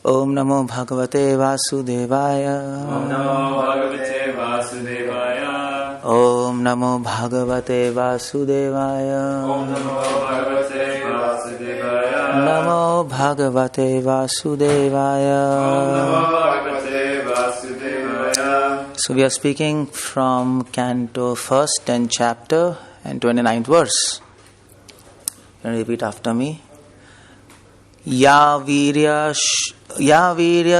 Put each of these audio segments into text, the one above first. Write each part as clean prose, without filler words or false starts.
Om Namo Bhagavate Vasudevaya. Om Namo Bhagavate Vasudevaya. Om Namo Bhagavate Vasudevaya. Om Namo Bhagavate Vasudevaya. Namo Bhagavate Vasudevaya. Om Namo Bhagavate Vasudevaya. So we are speaking from Canto 1st, 10th chapter and 29th verse. Can you repeat after me? Ya virya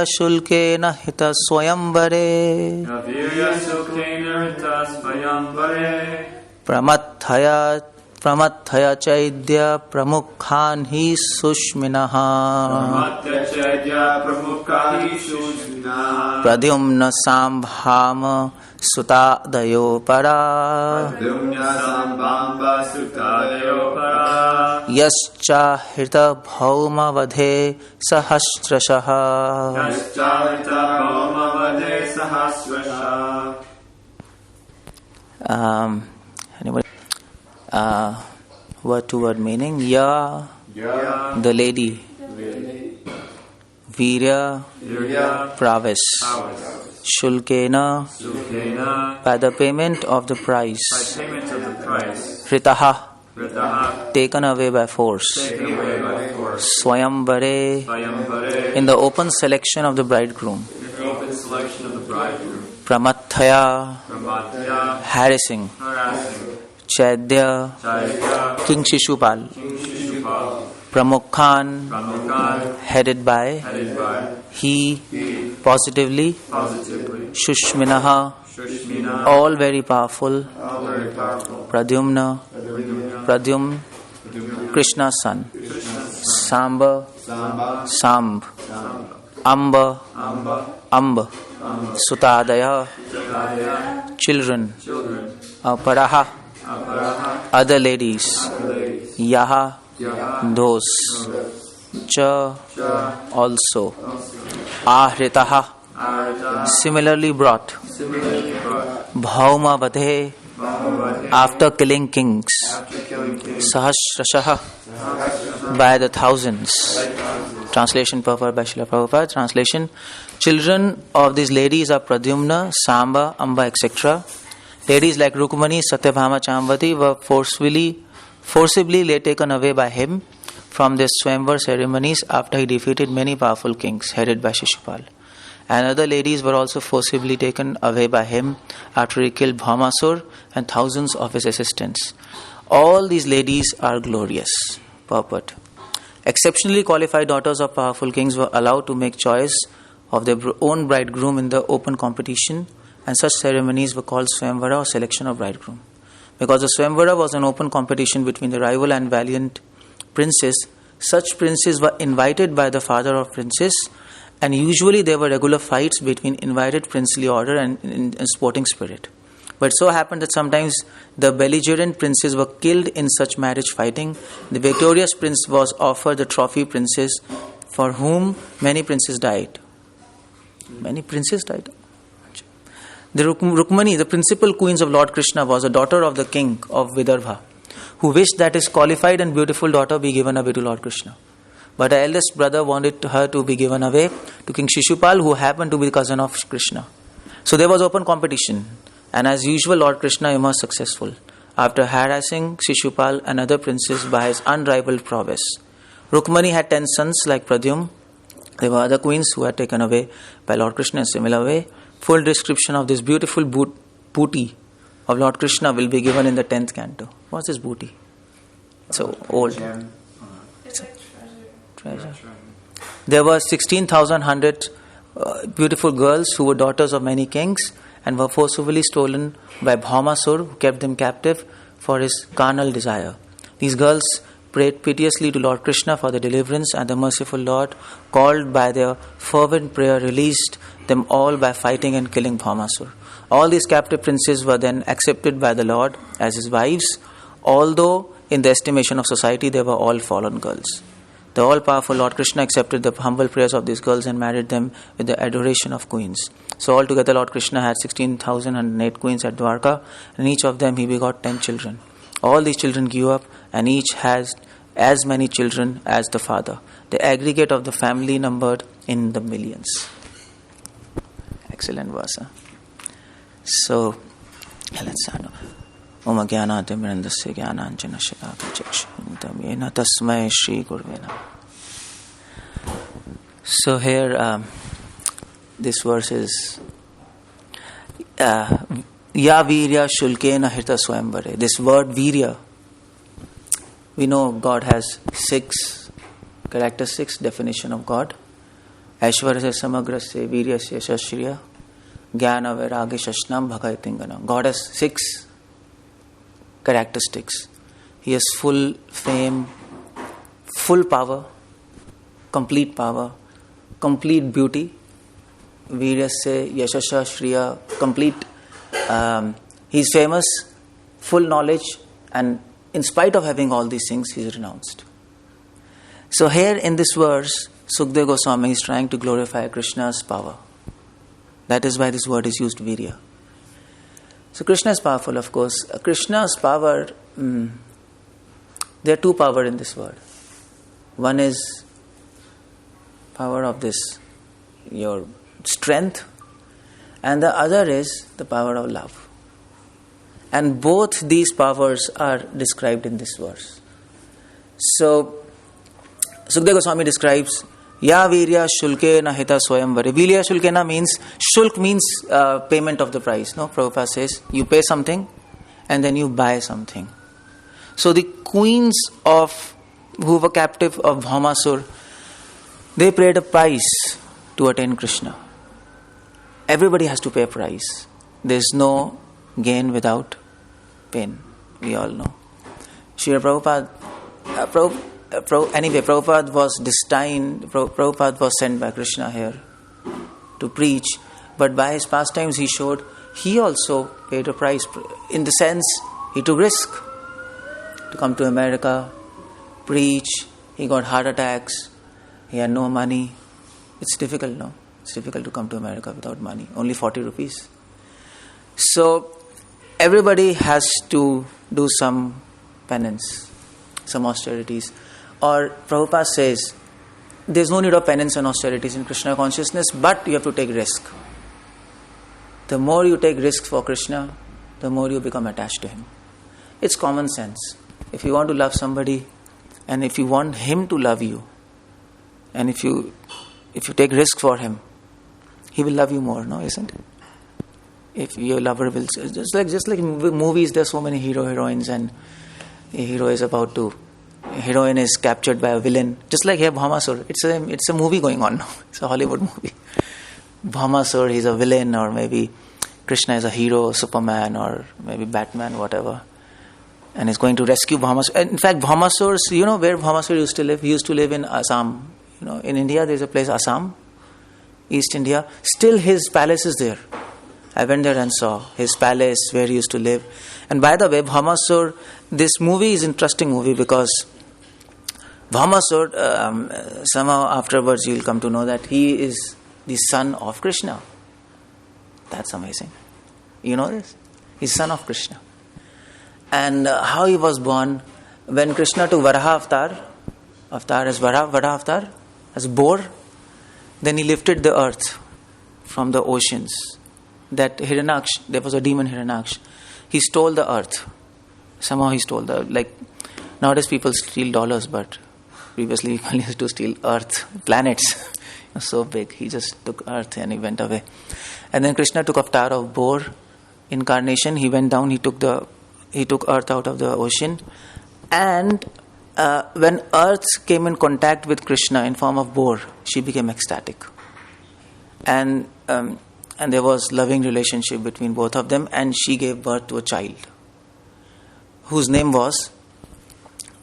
shulkena hita swayambare. Ya virya shulkena hita swayambare. Pramathaya chaidya pramukhan hi sushminaha. Pramathaya chaidya pramukhan hi sushminaha. Pradyumna sambhama sutadayo para. Pradyumna sambhama sutadayo para. Yascha hirta bhauma vadhe sahasrashaha. Yascha hirta bhauma vadhe sahasrashaha. Anybody? Word to word meaning. Ya, the lady. Virya, prowess. Shulkena, by the payment of the price. Ritaha, taken away by force. Swayambare, in the open selection of the bridegroom. Pramathaya, harassing. Chaidya, King Shishupal. Pramukhan, headed by. He, positively. Shushminaha, all very powerful. Pradyumna, Krishna's son. Samba, Samb. Amba, Sutadaya, children. Paraha, other ladies. Yaha, those. Cha, also. Ahritaha, similarly brought. Bhauma vadhe, after killing kings. Sahasrashaha, by the thousands. Translation purport by Srila Prabhupada. Translation: children of these ladies are Pradyumna, Samba, Amba, etc. Ladies like Rukmani, Satyabhama, Chambati were forcibly taken away by him from their Swayamvar ceremonies after he defeated many powerful kings headed by Shishupal. And other ladies were also forcibly taken away by him after he killed Bhaumasur and thousands of his assistants. All these ladies are glorious. Purport: exceptionally qualified daughters of powerful kings were allowed to make choice of their own bridegroom in the open competition, and such ceremonies were called Swayamvara or selection of bridegroom. Because the Swayamvara was an open competition between the rival and valiant princes, such princes were invited by the father of princes, and usually there were regular fights between invited princely order and in sporting spirit. But it so happened that sometimes the belligerent princes were killed in such marriage fighting. The victorious prince was offered the trophy princes, for whom many princes died. Many princes died. The Rukmani, the principal queens of Lord Krishna, was a daughter of the king of Vidarbha, who wished that his qualified and beautiful daughter be given away to Lord Krishna. But her eldest brother wanted her to be given away to King Shishupal, who happened to be the cousin of Krishna. So there was open competition, and as usual Lord Krishna emerged successful after harassing Shishupal and other princes by his unrivaled prowess. Rukmani had 10 sons like Pradyum. There were other queens who had taken away by Lord Krishna in a similar way. Full description of this beautiful booty of Lord Krishna will be given in the 10th canto. What's this booty? It's so old. It's a treasure. There were 16,100 beautiful girls who were daughters of many kings and were forcibly stolen by Bhaumasur, who kept them captive for his carnal desire. These girls prayed piteously to Lord Krishna for their deliverance, and the merciful Lord, called by their fervent prayer, released them all by fighting and killing Bhaumasur. All these captive princes were then accepted by the Lord as his wives, although in the estimation of society they were all fallen girls. The all-powerful Lord Krishna accepted the humble prayers of these girls and married them with the adoration of queens. So altogether Lord Krishna had 16,008 queens at Dwarka, and each of them he begot 10 children. All these children grew up, and each has as many children as the father. The aggregate of the family numbered in the millions. Excellent verse. Huh? So, let's start. Om Jnana Timirandasya Jnananjana Shalaka Chakshuntam Yena Tasmai Shri Gurve Namah. So here, this verse is Ya Virya Shulkena Hirta Swayambare. This word Virya, we know God has 6 characteristics, definition of God. Aishvarya Samagrasya Viryasya Shashriya Jnana Vairagya Shashnam Bhakti Tinganam. God has 6 characteristics. He has full fame, full power, complete beauty. Viryasya Yashasha Shriya, complete. He is famous, full knowledge, and in spite of having all these things, he is renounced. So here in this verse, Sukadeva Goswami is trying to glorify Krishna's power. That is why this word is used, Virya. So Krishna is powerful, of course. Krishna's power, there are 2 powers in this word. One is power of this, your strength, and the other is the power of love. And both these powers are described in this verse. So Sukadeva Goswami describes Ya Virya Shulkena Hita Swayamvare. Virya Shulkena means, Shulk means payment of the price. No, Prabhupada says you pay something and then you buy something. So the queens who were captive of Bhaumasur, they paid a price to attain Krishna. Everybody has to pay a price. There is no gain without pain. We all know. Srila Prabhupada, Prabhupada was destined, Prabhupada was sent by Krishna here to preach, but by his pastimes he showed he also paid a price. In the sense, he took risk to come to America, preach. He got heart attacks. He had no money. It's difficult, no? It's difficult to come to America without money. Only 40 rupees. So everybody has to do some penance, some austerities. Or Prabhupada says, there's no need of penance and austerities in Krishna consciousness, but you have to take risk. The more you take risks for Krishna, the more you become attached to him. It's common sense. If you want to love somebody, and if you want him to love you, and if you take risk for him, he will love you more, no, isn't it? If your lover will, just like in movies, there's so many heroines, and a heroine is captured by a villain. Just like here, Bhaumasur. It's a movie going on now. It's a Hollywood movie. Bhaumasur, he's a villain, or maybe Krishna is a hero, Superman, or maybe Batman, whatever. And he's going to rescue Bhaumasur. In fact, Bhaumasur, you know where Bhaumasur used to live? He used to live in Assam. You know, in India, there's a place, Assam, East India. Still his palace is there. I went there and saw his palace where he used to live. And by the way, Bhaumasur, this movie is an interesting movie because Bhaumasur, somehow afterwards you'll come to know that he is the son of Krishna. That's amazing. You know this? He's son of Krishna. And how he was born, when Krishna took Varaha avatar as Varaha avatar, as boar, then he lifted the earth from the oceans. That Hiranyaksh, there was a demon Hiranyaksh. He stole the earth. Somehow he stole nowadays people steal dollars, but previously people used to steal earth, planets. It was so big. He just took earth and he went away. And then Krishna took avatar of boar incarnation. He went down, he took earth out of the ocean. And when earth came in contact with Krishna in form of boar, she became ecstatic. And there was loving relationship between both of them, and she gave birth to a child whose name was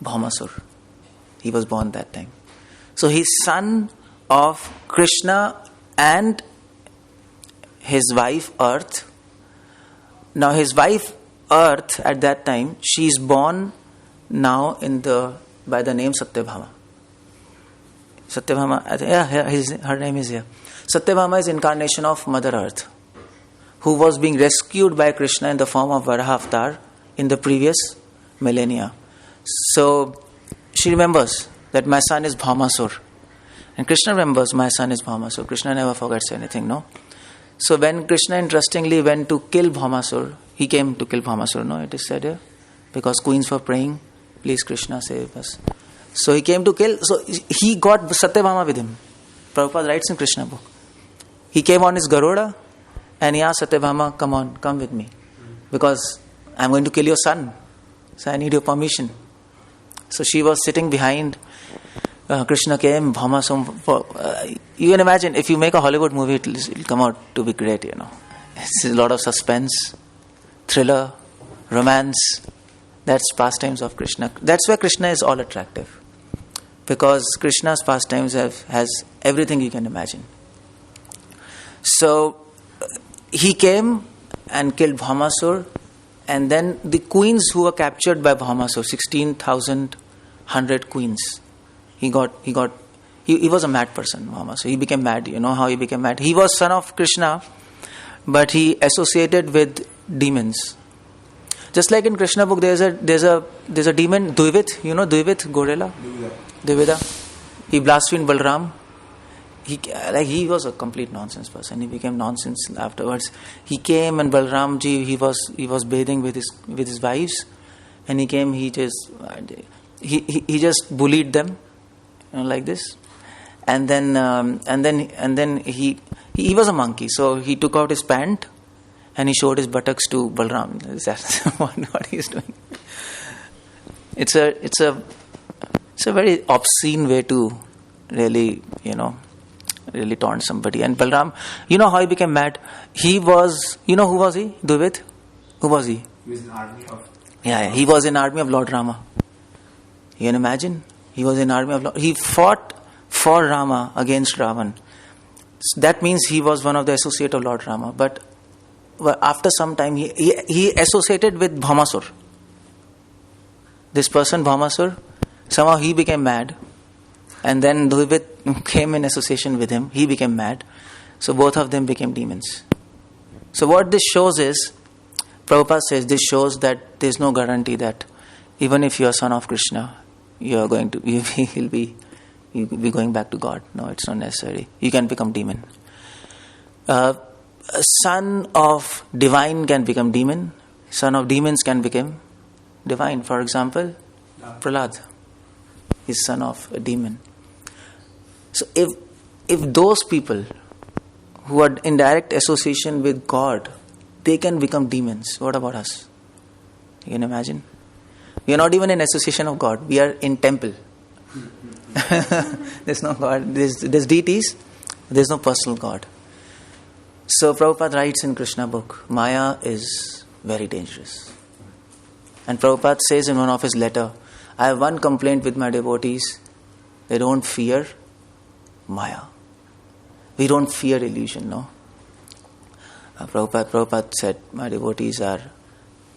Bhaumasur. He was born that time. So he's son of Krishna and his wife Earth. Now his wife Earth at that time, she is born now by the name Satyabhama. Satyabhama, her name is here. Satyabhama is incarnation of Mother Earth, who was being rescued by Krishna in the form of Varaha avatar in the previous millennia. So she remembers that my son is Bhaumasur. And Krishna remembers my son is Bhaumasur. Krishna never forgets anything, no? So when Krishna interestingly went to kill Bhaumasur, he came to kill Bhaumasur, no? It is said here. Because queens were praying, please Krishna save us. So he came to kill, so he got Satyabhama with him. Prabhupada writes in Krishna book. He came on his Garuda and he asked Satyabhama, come with me. Because I'm going to kill your son. So I need your permission. So she was sitting behind. Krishna came, Bhaumasur. You can imagine, if you make a Hollywood movie, it'll come out to be great, you know. It's a lot of suspense, thriller, romance. That's pastimes of Krishna. That's where Krishna is all attractive. Because Krishna's pastimes has everything you can imagine. So he came and killed Bhaumasur, and then the queens who were captured by Bhaumasur, 16,100 queens. He was a mad person, Bhaumasur. He became mad. You know how he became mad? He was son of Krishna, but he associated with demons. Just like in Krishna book, there's a demon, Dvivit. You know Dvivit, gorilla? Dvivida. He blasphemed Balram. He was a complete nonsense person. He became nonsense afterwards. He came and Balramji, he was bathing with his wives, and he came. He just bullied them, you know, like this, and then he was a monkey. So he took out his pant and he showed his buttocks to Balram. That's what he's doing. It's a very obscene way to really, really taunt somebody. And Balram, you know how he became mad? He was, who was he? Dvivit? Who was he? He was in army of... Yeah, he was in army of Lord Rama. You can imagine? He was in army of Lord... He fought for Rama against Ravan. So that means he was one of the associate of Lord Rama. But after some time, he associated with Bhaumasur. This person, Bhaumasur, somehow he became mad. And then Dvivit came in association with him. He became mad. So both of them became demons. So what this shows is, Prabhupada says, this shows that there is no guarantee that even if you are son of Krishna, you'll be going back to God. No, it's not necessary. You can become demon. A son of divine can become demon. Son of demons can become divine. For example, Prahlad is son of a demon. So if those people who are in direct association with God, they can become demons, what about us? You can imagine? We are not even in association of God. We are in temple. There's no God. There's deities. There's no personal God. So Prabhupada writes in Krishna book, Maya is very dangerous. And Prabhupada says in one of his letter, I have one complaint with my devotees. They don't fear Maya. We don't fear illusion, no? Prabhupada said, my devotees are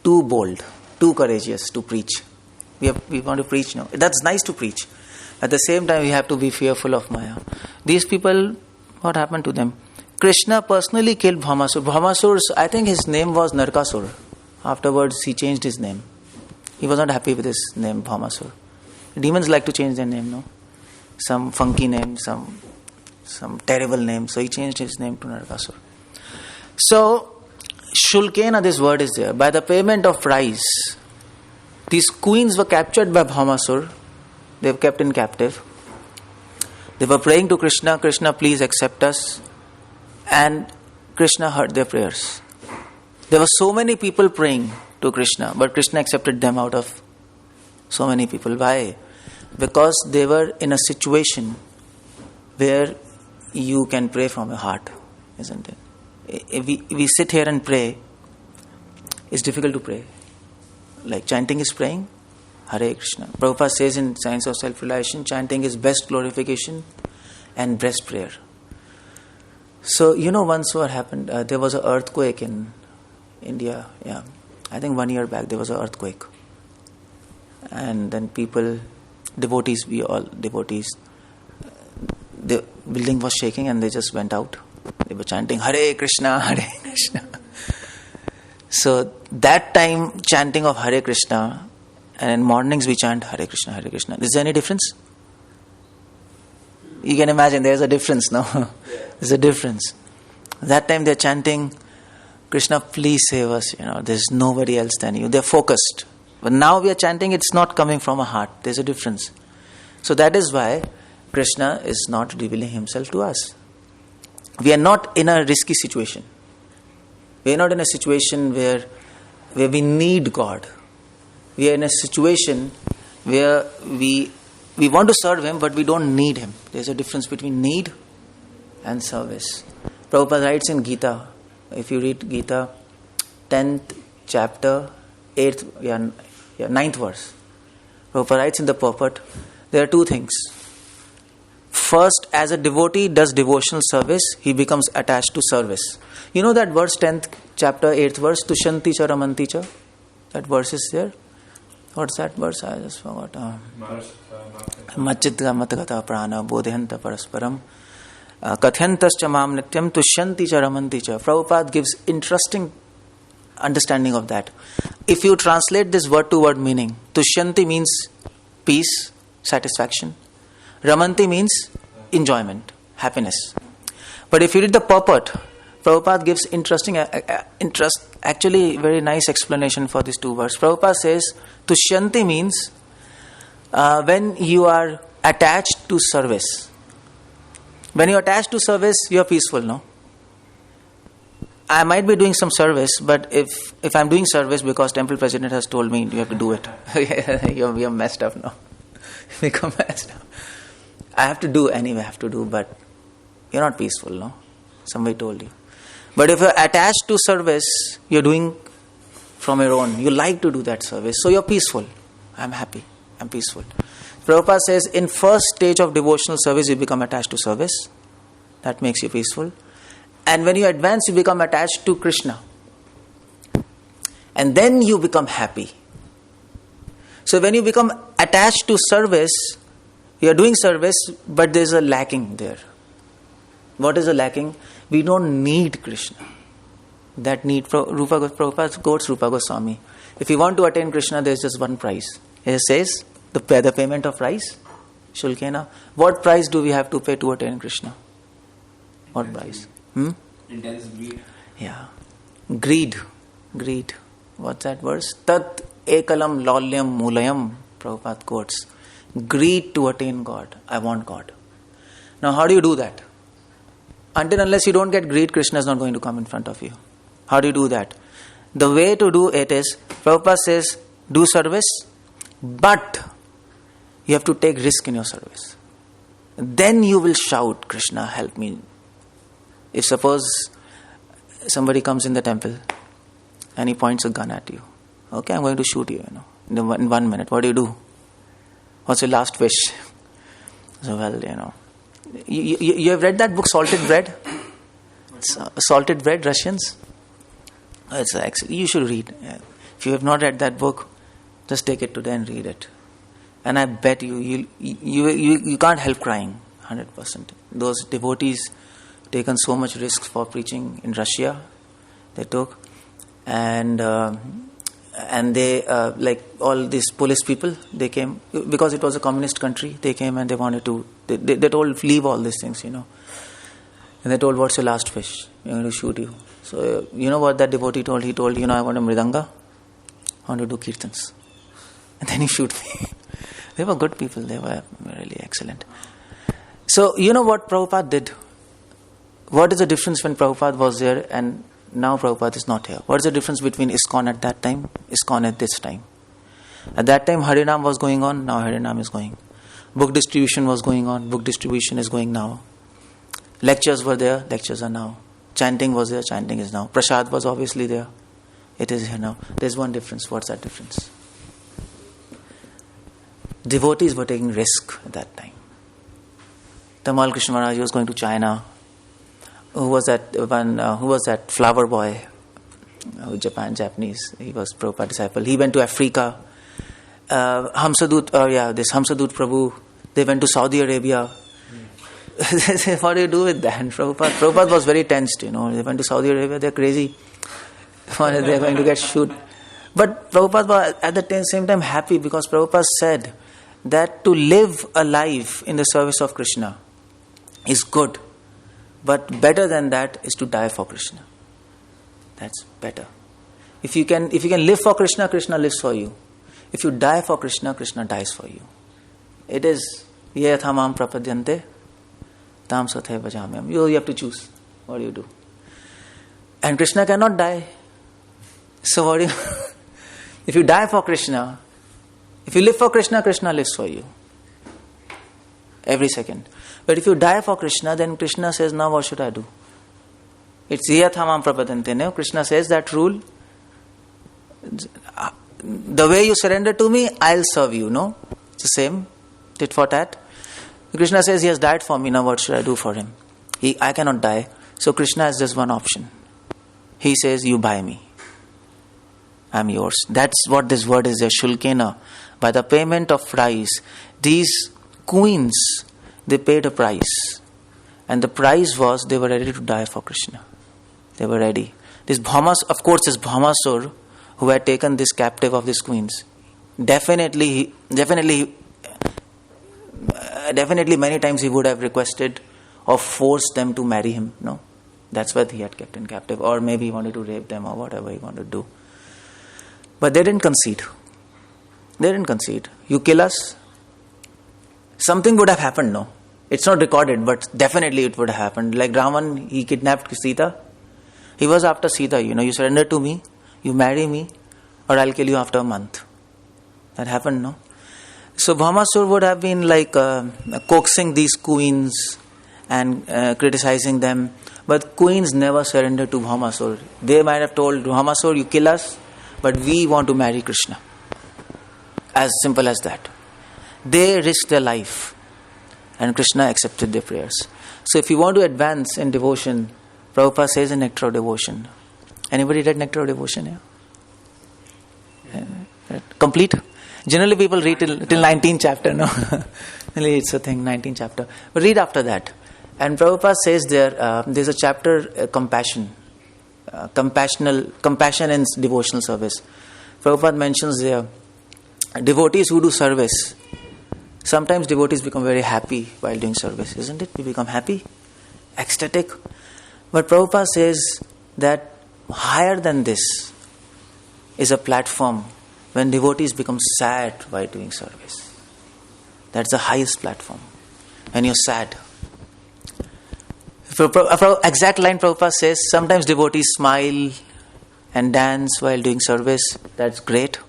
too bold, too courageous to preach. We want to preach now. That's nice to preach. At the same time, we have to be fearful of Maya. These people, what happened to them? Krishna personally killed Bhaumasur. Bhaumasur's, I think his name was Narkasur. Afterwards, he changed his name. He was not happy with his name, Bhaumasur. Demons like to change their name, no? Some funky name, some terrible name. So he changed his name to Narkasur. So, Shulkena, this word is there. By the payment of price, these queens were captured by Bhaumasur. They were kept in captive. They were praying to Krishna, Krishna, please accept us. And Krishna heard their prayers. There were so many people praying to Krishna, but Krishna accepted them out of so many people. Why? Because they were in a situation where you can pray from your heart, isn't it? If we sit here and pray, it's difficult to pray. Like chanting is praying, Hare Krishna. Prabhupada says in Science of Self-Realization, chanting is best glorification and best prayer. So, once what happened, there was an earthquake in India. Yeah, I think 1 year back there was an earthquake. And then devotees, the building was shaking and they just went out. They were chanting Hare Krishna, Hare Krishna. So that time chanting of Hare Krishna and in mornings we chant Hare Krishna, Hare Krishna. Is there any difference? You can imagine there's a difference, no? There's a difference. That time they're chanting, Krishna, please save us, there's nobody else than you. They're focused. But now we are chanting, it's not coming from a heart. There's a difference. So that is why Krishna is not revealing himself to us. We are not in a risky situation. We are not in a situation where we need God. We are in a situation where we want to serve Him, but we don't need Him. There's a difference between need and service. Prabhupada writes in Gita, if you read Gita, 10th chapter, 9th verse. Prabhupada writes in the purport, there are two things. First, as a devotee does devotional service, he becomes attached to service. You know that verse, 10th chapter, 8th verse, Tushanti cha ramanti cha? That verse is there. What's that verse? I just forgot. Machidga matagata prana bodhanta parasparam kathyantas cha mam nityam tushanti cha ramanti cha. Prabhupada gives interesting understanding of that. If you translate this word to word meaning, tushanti means peace, satisfaction. Ramanti means enjoyment, happiness. But if you read the purport, Prabhupada gives actually very nice explanation for these two words. Prabhupada says, Tushanti means when you are attached to service. When you are attached to service, you are peaceful, no? I might be doing some service, but if I'm doing service because temple president has told me you have to do it, you're messed up now. You become messed up. I have to do anyway, but you're not peaceful, no? Somebody told you. But if you're attached to service, you're doing from your own. You like to do that service, so you're peaceful. I'm happy, I'm peaceful. Prabhupada says, in first stage of devotional service, you become attached to service. That makes you peaceful. And when you advance, you become attached to Krishna. And then you become happy. So when you become attached to service, you are doing service, but there's a lacking there. What is the lacking? We don't need Krishna. That need, Prabhupada quotes Rupa Goswami. If you want to attain Krishna, there's just one price. It says, the payment of price, Shulkena. What price do we have to pay to attain Krishna? What price? Intense greed. Yeah. Greed. What's that verse? Tat ekalam lolyam mulayam, Prabhupada quotes. Greed to attain God. I want God. Now how do you do that? Unless you don't get greed, Krishna is not going to come in front of you. How do you do that? The way to do it is, Prabhupada says, do service, but you have to take risk in your service. Then you will shout, Krishna, help me. If suppose somebody comes in the temple and he points a gun at you. Okay, I'm going to shoot you, in 1 minute. What do? What's your last wish? So, you have read that book, Salted Bread? Salted Bread, Russians? It's actually, you should read. If you have not read that book, just take it today and read it. And I bet you can't help crying, 100%. Those devotees taken so much risk for preaching in Russia, they took, and they like all these police people, they came because it was a communist country. They came and they wanted to. They told, leave all these things, and they told, what's your last wish? We're going to shoot you. So you know what that devotee told? He told, I want a mridanga. I want to do kirtans, and then he shoot me. They were good people. They were really excellent. So you know what Prabhupada did? What is the difference when Prabhupada was there and now Prabhupada is not here? What is the difference between ISKCON at that time, ISKCON at this time? At that time, Harinam was going on, now Harinam is going. Book distribution was going on, book distribution is going now. Lectures were there, lectures are now. Chanting was there, chanting is now. Prasad was obviously there, it is here now. There's one difference. What's that difference? Devotees were taking risk at that time. Tamal Krishna Maharaj was going to China. Who was that flower boy? Japanese. He was Prabhupada disciple. He went to Africa. Hamsadut Prabhu. They went to Saudi Arabia. What do you do with that? Prabhupada was very tensed. They went to Saudi Arabia. They're crazy. They're going to get shoot. But Prabhupada was at the same time happy because Prabhupada said that to live a life in the service of Krishna is good, but better than that is to die for Krishna. That's better. If you can live for Krishna, Krishna lives for you. If you die for Krishna, Krishna dies for you. It is ye yathamam prapadyante tam sathai bhajamyam. You have to choose. What do you do? And Krishna cannot die. So what do you if you die for Krishna, if you live for Krishna, Krishna lives for you. Every second. But if you die for Krishna, then Krishna says, now what should I do? It's yathamam prapadante. No? Krishna says that rule. The way you surrender to me, I'll serve you. No? It's the same. Tit for tat. Krishna says he has died for me. Now what should I do for him? I cannot die. So Krishna has just one option. He says, you buy me. I'm yours. That's what this word is, shulkena. By the payment of price, these queens, they paid a price. And the price was they were ready to die for Krishna. They were ready. This Bhaumasur, who had taken this captive of these queens, definitely many times he would have requested or forced them to marry him. No, that's what he had kept in captive. Or maybe he wanted to rape them or whatever he wanted to do. But they didn't concede. You kill us, something would have happened, no? It's not recorded, but definitely it would have happened. Like Ravan, he kidnapped Sita. He was after Sita, you surrender to me, you marry me, or I'll kill you after a month. That happened, no? So Bhaumasur would have been like coaxing these queens and criticizing them. But queens never surrendered to Bhaumasur. They might have told Bhaumasur, you kill us, but we want to marry Krishna. As simple as that. They risked their life and Krishna accepted their prayers. So if you want to advance in devotion, Prabhupada says in Nectar of Devotion. Anybody read Nectar of Devotion? Yeah? Complete? Generally people read till 19th chapter, no? It's a thing, 19th chapter. But read after that. And Prabhupada says there's a chapter, compassion in devotional service. Prabhupada mentions there, devotees who do service. Sometimes devotees become very happy while doing service, isn't it? We become happy, ecstatic. But Prabhupada says that higher than this is a platform when devotees become sad while doing service. That's the highest platform. When you're sad. Exact line Prabhupada says, sometimes devotees smile and dance while doing service. That's great.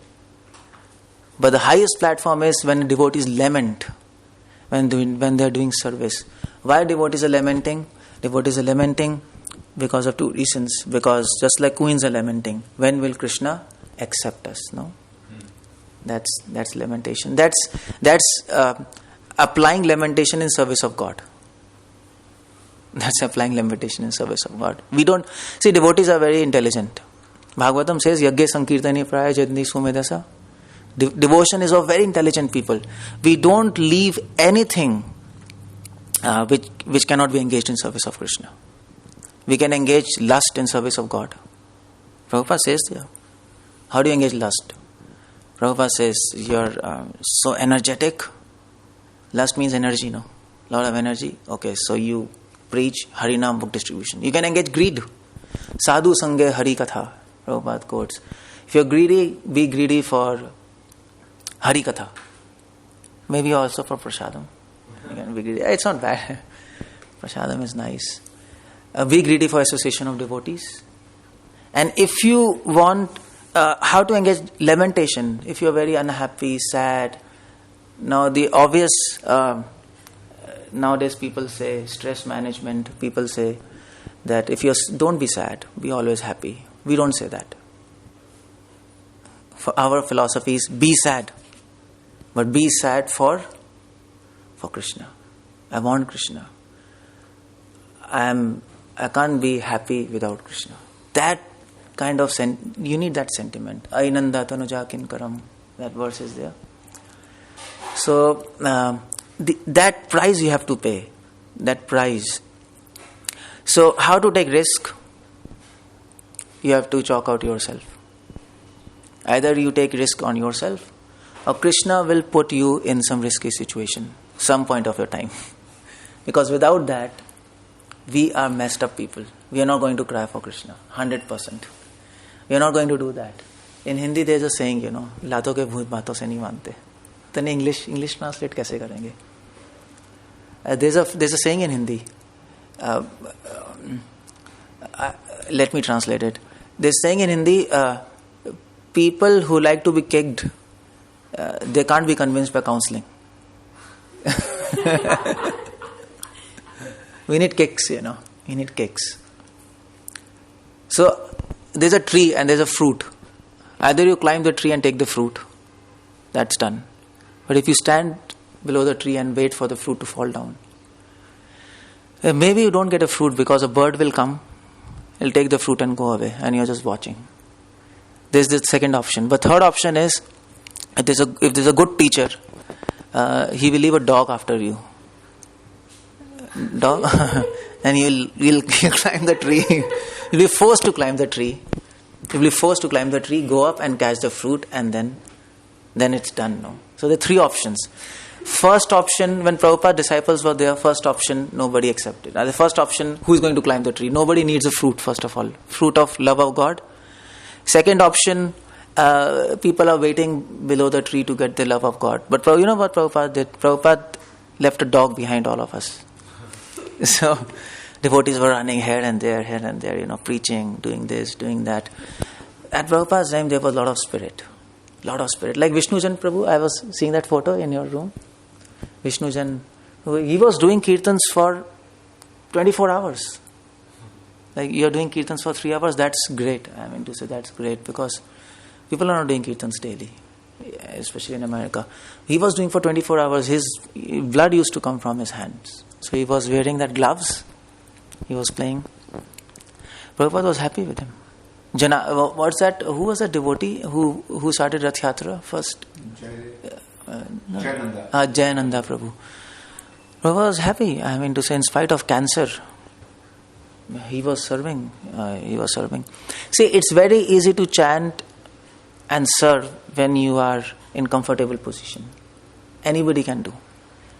But the highest platform is when devotees lament when they are doing service. Why devotees are lamenting? Devotees are lamenting because of two reasons. Because just like queens are lamenting, when will Krishna accept us? No, that's lamentation. That's applying lamentation in service of God. That's applying lamentation in service of God. We don't see, devotees are very intelligent. Bhagavatam says, Yagya Sankirtani Praya Jadni Sumedasa. Devotion is of very intelligent people. We don't leave anything which cannot be engaged in service of Krishna. We can engage lust in service of God. Prabhupada says there. How do you engage lust? Prabhupada says, you're so energetic. Lust means energy, no? Lot of energy. Okay, so you preach Harinam book distribution. You can engage greed. Sadhu Sange Hari Katha. Prabhupada quotes. If you're greedy, be greedy for Hari Katha. Maybe also for Prasadam. You can be greedy. It's not bad. Prasadam is nice. Be greedy for association of devotees. And if you want how to engage lamentation, if you're very unhappy, sad, now the obvious nowadays people say stress management. People say that if you don't be sad, be always happy. We don't say that. For our philosophy is be sad, but be sad for Krishna. I want Krishna. I can't be happy without Krishna. That kind of you need that sentiment. Ainanda tanuja kinkaram. That verse is there. So that price you have to pay. That price. So how to take risk? You have to chalk out yourself. Either you take risk on yourself, or Krishna will put you in some risky situation, some point of your time. Because without that, we are messed up people. We are not going to cry for Krishna, 100%. We are not going to do that. In Hindi there is a saying, लातों के भूत बातों से नहीं मानते. Then English translate कैसे करेंगे? There's a saying in Hindi. Let me translate it. There's a saying in Hindi, people who like to be kicked, they can't be convinced by counseling. We need kicks, We need kicks. So, there's a tree and there's a fruit. Either you climb the tree and take the fruit. That's done. But if you stand below the tree and wait for the fruit to fall down, maybe you don't get a fruit because a bird will come, he'll take the fruit and go away, and you're just watching. There's the second option. But third option is, if there's a good teacher, he will leave a dog after you. Dog, and you'll climb the tree. You'll be forced to climb the tree. You'll be forced to climb the tree, go up and catch the fruit, and then it's done. No? So there are three options. First option, when Prabhupada disciples were there, first option, nobody accepted. Now the first option, who is going to climb the tree? Nobody needs a fruit, first of all. Fruit of love of God. Second option, people are waiting below the tree to get the love of God. But you know what Prabhupada did? Prabhupada left a dog behind all of us. So devotees were running here and there, preaching, doing this, doing that. At Prabhupada's time, there was a lot of spirit. Like Vishnujan Prabhu, I was seeing that photo in your room. Vishnujan, he was doing kirtans for 24 hours. Like you're doing kirtans for 3 hours, that's great. I mean to say that's great because people are not doing kirtans daily, especially in America. He was doing for 24 hours. His blood used to come from his hands. So he was wearing that gloves. He was playing. Prabhupada was happy with him. What's that? Who was that devotee who started Rath Yatra first? Jayananda Prabhu. Prabhupada was happy. I mean to say, in spite of cancer, he was serving. See, it's very easy to chant and serve when you are in comfortable position. Anybody can do.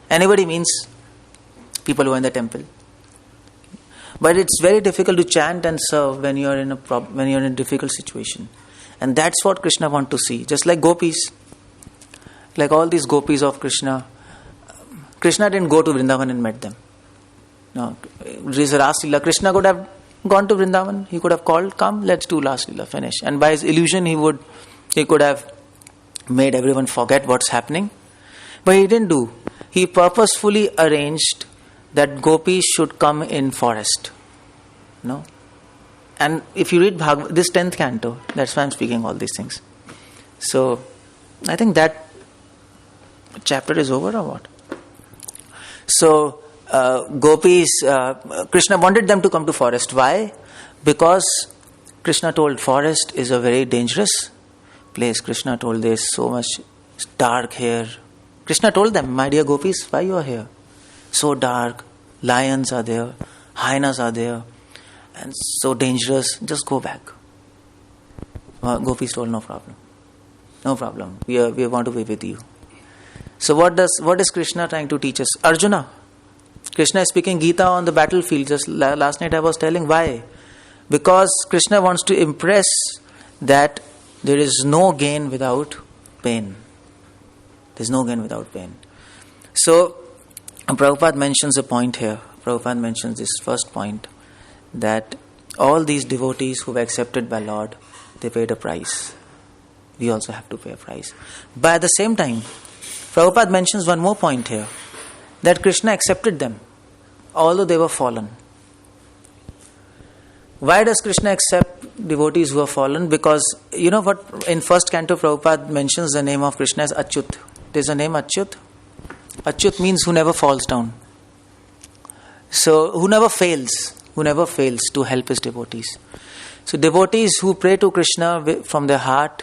Anybody means people who are in the temple. But it's very difficult to chant and serve when you are in a difficult situation. And that's what Krishna wants to see. Just like gopis. Like all these gopis of Krishna. Krishna didn't go to Vrindavan and met them. No. There's a Ras Leela. Krishna could have gone to Vrindavan. He could have called, come, let's do Ras Leela, finish. And by his illusion, he could have made everyone forget what's happening. But he didn't do. He purposefully arranged that gopis should come in forest. No? And if you read this 10th canto, that's why I'm speaking all these things. So, I think that chapter is over or what? So, gopis, Krishna wanted them to come to forest. Why? Because Krishna told forest is a very dangerous place. Krishna told there's so much dark here. Krishna told them, my dear gopis, why you are here? So dark, lions are there, hyenas are there, and so dangerous, just go back. Gopis told, no problem, we want to be with you. So what is Krishna trying to teach us? Arjuna, Krishna is speaking Gita on the battlefield. Just last night I was telling why. Because Krishna wants to impress that there is no gain without pain. There's no gain without pain. So, Prabhupada mentions a point here. Prabhupada mentions this first point, that all these devotees who were accepted by Lord, they paid a price. We also have to pay a price. But at the same time, Prabhupada mentions one more point here, that Krishna accepted them, although they were fallen. Why does Krishna accept devotees who are fallen? Because, you know what, in first canto Prabhupada mentions the name of Krishna as Achyut. There's a name Achyut. Achyut means who never falls down. So, who never fails to help his devotees. So, devotees who pray to Krishna from their heart,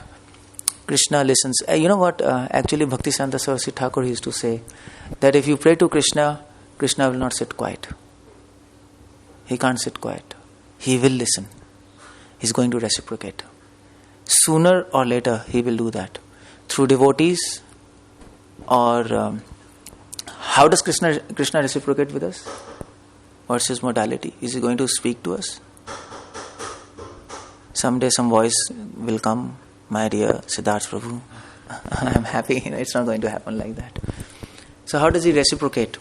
Krishna listens. You know what, actually Bhaktivedanta Swami Thakur used to say, that if you pray to Krishna, Krishna will not sit quiet. He can't sit quiet. He will listen. He's going to reciprocate. Sooner or later, He will do that. Through devotees, or how does Krishna reciprocate with us? What's His modality? Is He going to speak to us? Someday some voice will come, my dear Siddharth Prabhu, I am happy. It's not going to happen like that. So how does He reciprocate?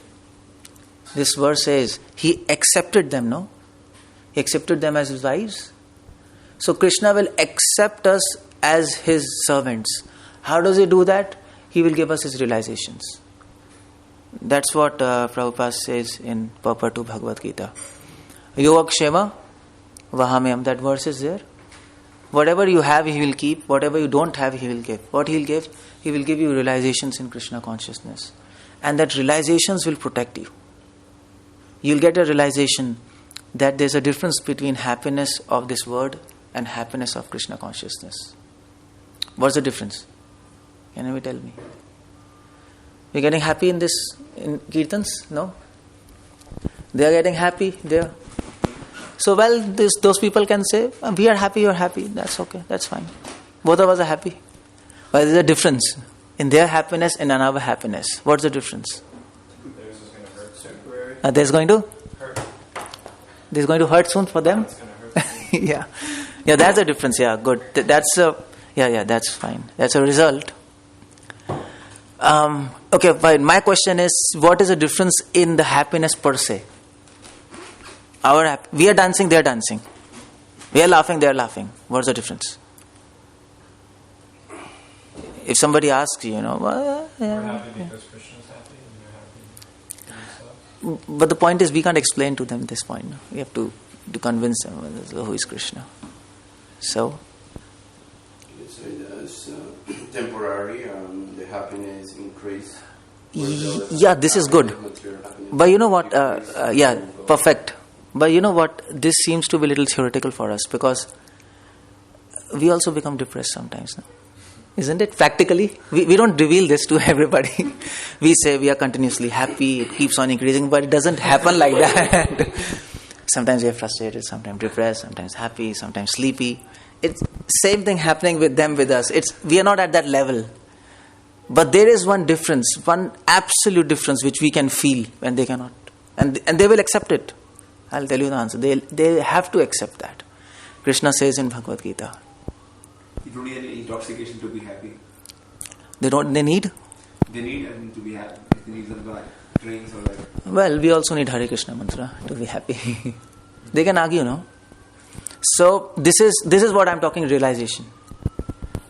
This verse says, He accepted them, no? He accepted them as His wives. So Krishna will accept us as His servants. How does He do that? He will give us His realizations. That's what Prabhupada says in purport to Bhagavad Gita. Yogakshema vahamyam. That verse is there. Whatever you have, He will keep. Whatever you don't have, He will give. What He will give? He will give you realizations in Krishna consciousness. And that realizations will protect you. You'll get a realization that there's a difference between happiness of this world and happiness of Krishna consciousness. What's the difference? Can you tell me? We're getting happy in Kirtans? No? They are getting happy there. So, those people can say, we are happy, you are happy. That's okay, that's fine. Both of us are happy. But there's a difference in their happiness and in our happiness. What's the difference? Theirs is going to hurt temporary. There's going to? Hurt. There's going to hurt soon for them? It's going to hurt soon. Yeah, that's the difference. Yeah, good. That's fine. That's a result. Okay, fine. My question is, what is the difference in the happiness per se? We are dancing, they are dancing. We are laughing, they are laughing. What's the difference? If somebody asks you, We're happy because Krishna is happy and you're happy for yourself. But the point is, we can't explain to them this point. We have to convince them who is Krishna. So? You say that's temporary, the happiness increase. Yeah, this is good. But you know what? Perfect. But you know what? This seems to be a little theoretical for us because we also become depressed sometimes. No? Isn't it? Practically. We don't reveal this to everybody. We say we are continuously happy, it keeps on increasing, but it doesn't happen like that. Sometimes we are frustrated, sometimes depressed, sometimes happy, sometimes sleepy. It's same thing happening with them, with us. We are not at that level. But there is one difference, one absolute difference which we can feel when they cannot. And they will accept it. I'll tell you the answer. They have to accept that. Krishna says in Bhagavad Gita. You don't need any intoxication to be happy. They need? They need to be happy. They need some drinks or like. Well, we also need Hare Krishna mantra to be happy. They can argue, no? So this is what I'm talking realization.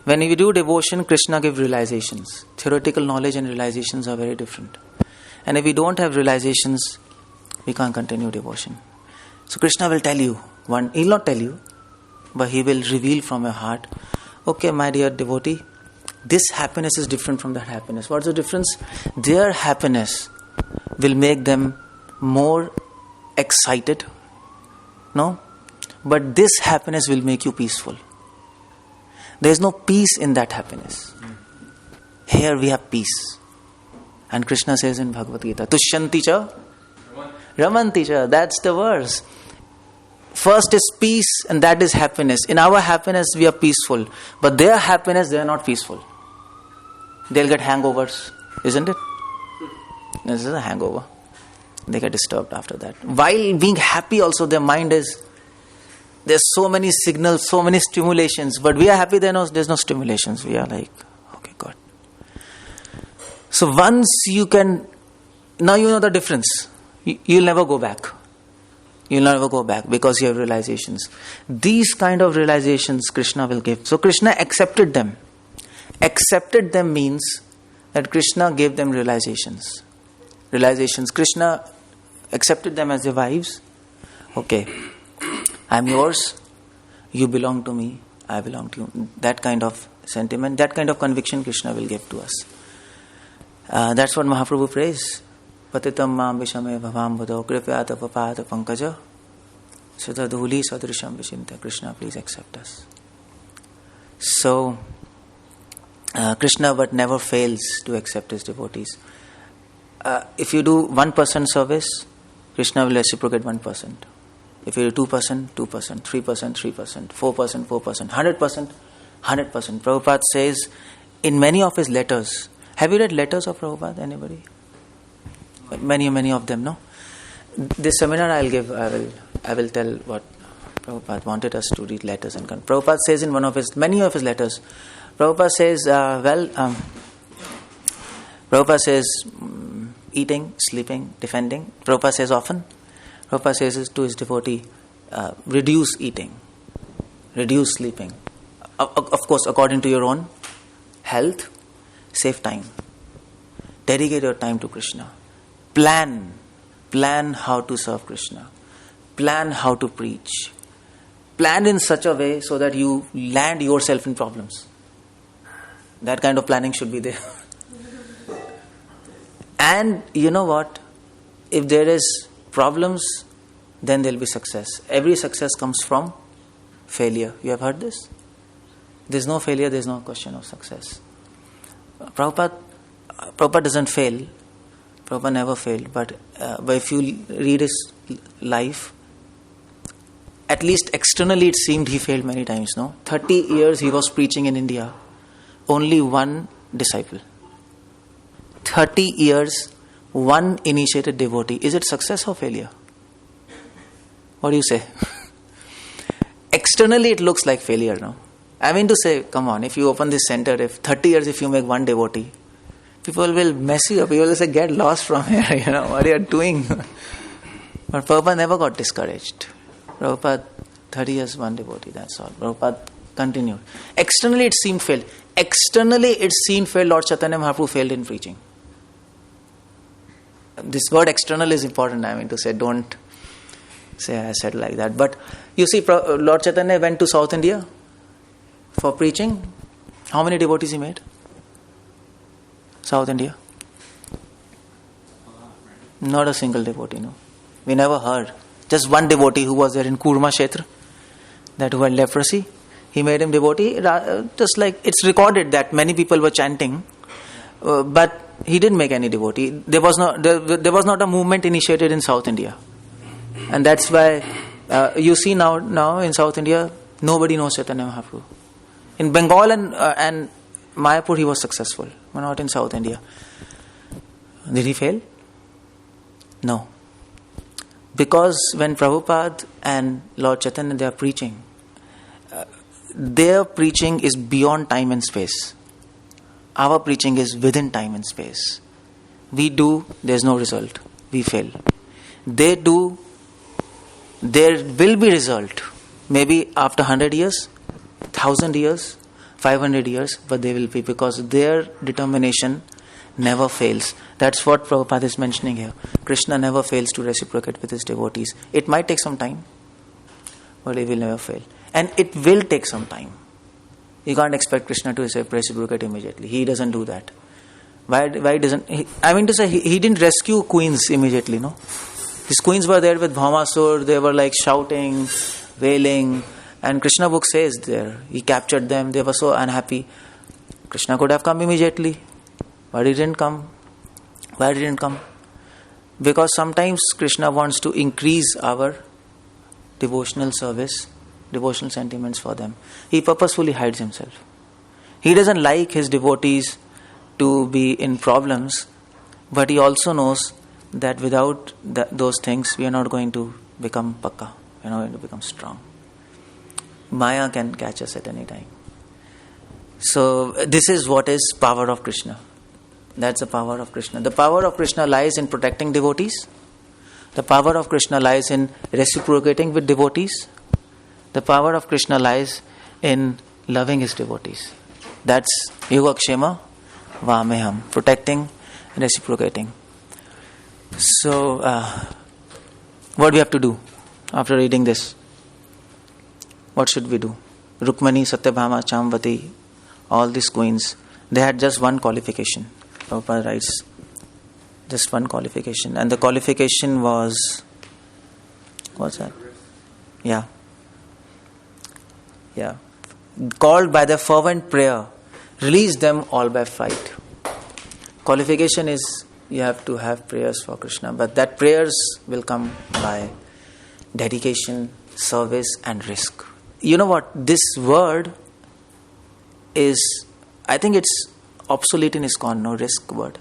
When we do devotion, Krishna gives realizations. Theoretical knowledge and realizations are very different. And if we don't have realizations, we can't continue devotion. So Krishna will tell you, he'll not tell you, but he will reveal from your heart, okay, my dear devotee, this happiness is different from that happiness. What's the difference? Their happiness will make them more excited. No? But this happiness will make you peaceful. There is no peace in that happiness. Here we have peace. And Krishna says in Bhagavad Gita, Tushyanti cha, Ramanti cha. That's the verse. First is peace and that is happiness. In our happiness we are peaceful. But their happiness, they are not peaceful. They'll get hangovers. Isn't it? This is a hangover. They get disturbed after that. While being happy also, their mind is, there's so many signals, so many stimulations. But we are happy, there's no stimulations. We are like, okay, God. So once you can, now you know the difference. You'll never go back. You'll never go back because you have realizations. These kind of realizations Krishna will give. So Krishna accepted them. Accepted them means that Krishna gave them realizations. Realizations. Krishna accepted them as their wives. Okay, I'm yours. You belong to me. I belong to you. That kind of sentiment, that kind of conviction Krishna will give to us. That's what Mahaprabhu prays. Patitam mam vishame bhavam buddho kripyata papata pankaja sutadhuli sadrisham vishinta. Krishna, please accept us. So, Krishna but never fails to accept his devotees. If you do 1% service, Krishna will reciprocate 1%. If you do 2%, 2%, 3%, 3%, 4%, 4%, 100%, 100%. Prabhupada says in many of his letters. Have you read letters of Prabhupada? Anybody? Many of them, no? This seminar I will tell what Prabhupada wanted us to read letters and Prabhupada says in many of his letters, Prabhupada says, Prabhupada says, eating, sleeping, defending. Prabhupada says often. Prabhupada says to his devotee, reduce eating, reduce sleeping. Of course, according to your own health, save time. Dedicate your time to Krishna. Plan how to serve Krishna. Plan how to preach. Plan in such a way so that you land yourself in problems. That kind of planning should be there. And you know what? If there is problems, then there will be success. Every success comes from failure. You have heard this? There is no failure, there is no question of success. Prabhupada doesn't fail. Prabhupada never failed. But if you read his life, at least externally it seemed he failed many times, no? 30 years he was preaching in India. Only one disciple. 30 years, one initiated devotee. Is it success or failure? What do you say? Externally it looks like failure, no? I mean to say, come on, if you open this center, if 30 years if you make one devotee, people will mess you up. People will say, get lost from here, what are you doing? But Prabhupada never got discouraged. Prabhupada, 30 years, one devotee, that's all. Prabhupada continued. Externally it seemed failed. Externally it seemed failed. Lord Chaitanya Mahaprabhu failed in preaching. This word external is important, I mean to say, don't say I said like that. But you see, Lord Chaitanya went to South India for preaching. How many devotees he made? South India? Not a single devotee, no. We never heard. Just one devotee who was there in Kurma Kshetra, that who had leprosy. He made him devotee. Just like it's recorded that many people were chanting, but he didn't make any devotee. There was not a movement initiated in South India, and that's why you see now in South India nobody knows Chaitanya Mahaprabhu. In Bengal and Mayapur he was successful, but not in South India. Did he fail? No. Because when Prabhupada and Lord Chaitanya they are preaching, their preaching is beyond time and space. Our preaching is within time and space. We do, there is no result. We fail. They do, there will be result. Maybe after 100 years, 1000 years, 500 years, but they will be, because their determination never fails. That's what Prabhupada is mentioning here. Krishna never fails to reciprocate with his devotees. It might take some time, but he will never fail. And it will take some time. You can't expect Krishna to reciprocate immediately. He doesn't do that. Why doesn't he? I mean to say, he didn't rescue queens immediately, no? His queens were there with Bhaumasur. They were like shouting, wailing. And Krishna book says there, he captured them. They were so unhappy. Krishna could have come immediately. But he didn't come. Why didn't come? Because sometimes Krishna wants to increase our devotional service, devotional sentiments for them. He purposefully hides himself. He doesn't like his devotees to be in problems, but he also knows that without those things, we are not going to become pakka. We are not going to become strong. Maya can catch us at any time. So this is what is power of Krishna. That's the power of Krishna. The power of Krishna lies in protecting devotees. The power of Krishna lies in reciprocating with devotees. The power of Krishna lies in loving his devotees. That's Yogakshema Vameham, protecting and reciprocating. So, what do we have to do after reading this? What should we do? Rukmani, Satyabhama, Chamvati, all these queens, they had just one qualification. Prabhupada writes, just one qualification. And the qualification was, what's that? Yeah. Called by the fervent prayer, release them all by flight. Qualification is, you have to have prayers for Krishna, but that prayers will come by dedication, service and risk. You know what? This word is, I think it's obsolete in ISKCON, no risk word.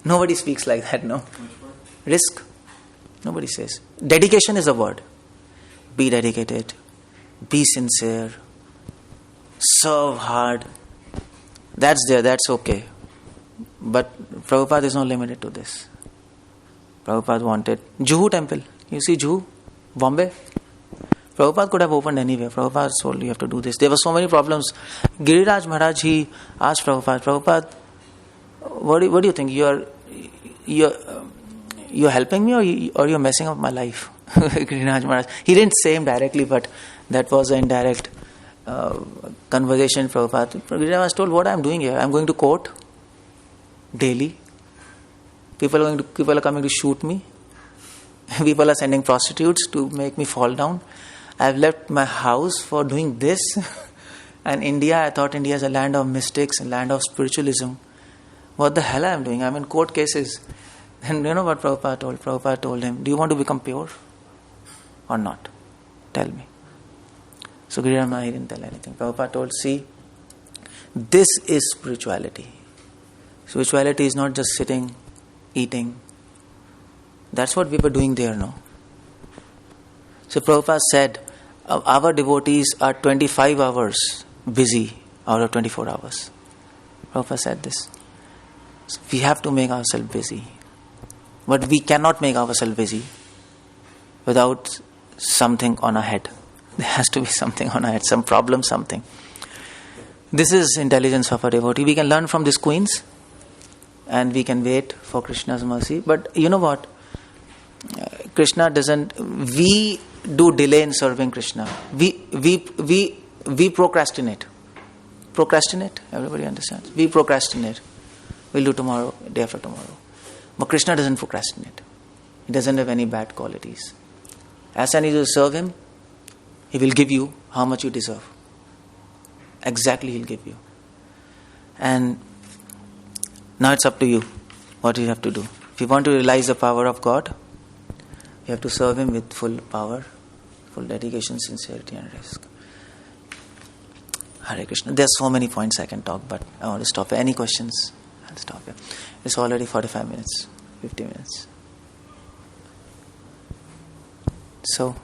Nobody speaks like that, no. Risk. Nobody says. Dedication is a word. Be dedicated. Be sincere. Serve hard. That's there, that's okay. But Prabhupada is not limited to this. Prabhupada wanted Juhu temple. You see Juhu? Bombay? Prabhupada could have opened anywhere. Prabhupada told you have to do this. There were so many problems. Giriraj Maharaj, he asked Prabhupada, what do you think? You're helping me or you're messing up my life? Giriraj Maharaj. He didn't say him directly, but that was an indirect conversation. Prabhupada. Giriraj Maharaj told, what I'm doing here? I'm going to court daily. People are coming to shoot me. People are sending prostitutes to make me fall down. I've left my house for doing this. And India, I thought India is a land of mystics, a land of spiritualism. What the hell I'm doing? I'm in court cases. And you know what Prabhupada told? Prabhupada told him, do you want to become pure or not? Tell me. So Giriraj Maharaj, he didn't tell anything. Prabhupada told, see, this is spirituality. Spirituality is not just sitting, eating. That's what we were doing there, no? So Prabhupada said, our devotees are 25 hours busy out of 24 hours. Prabhupada said this. So we have to make ourselves busy. But we cannot make ourselves busy without something on our head. There has to be something on our head, some problem, something. This is intelligence of a devotee. We can learn from these queens and we can wait for Krishna's mercy. But you know what? Krishna doesn't... We do delay in serving Krishna. We procrastinate. Procrastinate? Everybody understands? We procrastinate. We'll do tomorrow, day after tomorrow. But Krishna doesn't procrastinate. He doesn't have any bad qualities. As soon as you serve him, he will give you how much you deserve. Exactly, he'll give you. And now it's up to you what you have to do. If you want to realize the power of God, you have to serve him with full power, full dedication, sincerity and risk. Hare Krishna. There are so many points I can talk, but I want to stop here. Any questions? I'll stop here. It's already 45 minutes, 50 minutes. So,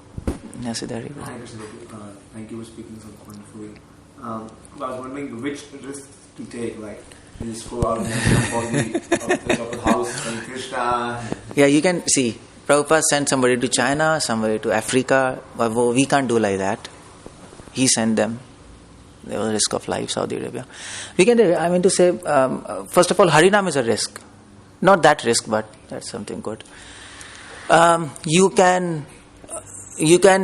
Nasidari. Hare Krishna. Thank you for speaking so wonderfully. I was wondering which risks to take, like you just go out and jump on the house and Krishna. Yeah, you can see. Prabhupada sent somebody to China, somebody to Africa. We can't do like that. He sent them. There was a risk of life, Saudi Arabia. We can. I mean to say, first of all, Harinam is a risk. Not that risk, but that's something good. You can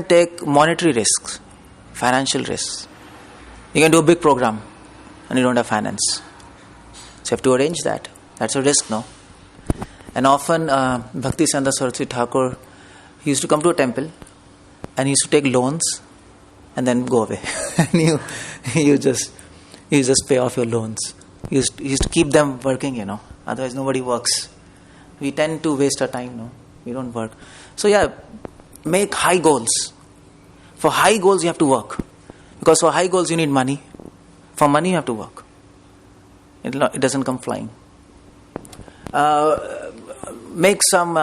take monetary risks, financial risks. You can do a big program, and you don't have finance. So you have to arrange that. That's a risk, no? And often, Bhaktivedanta Swami Thakur, he used to come to a temple, and he used to take loans, and then go away. And you just pay off your loans. He used to keep them working, Otherwise, nobody works. We tend to waste our time, no? We don't work. So yeah, make high goals. For high goals, you have to work. Because for high goals, you need money. For money, you have to work. It doesn't come flying. Make some,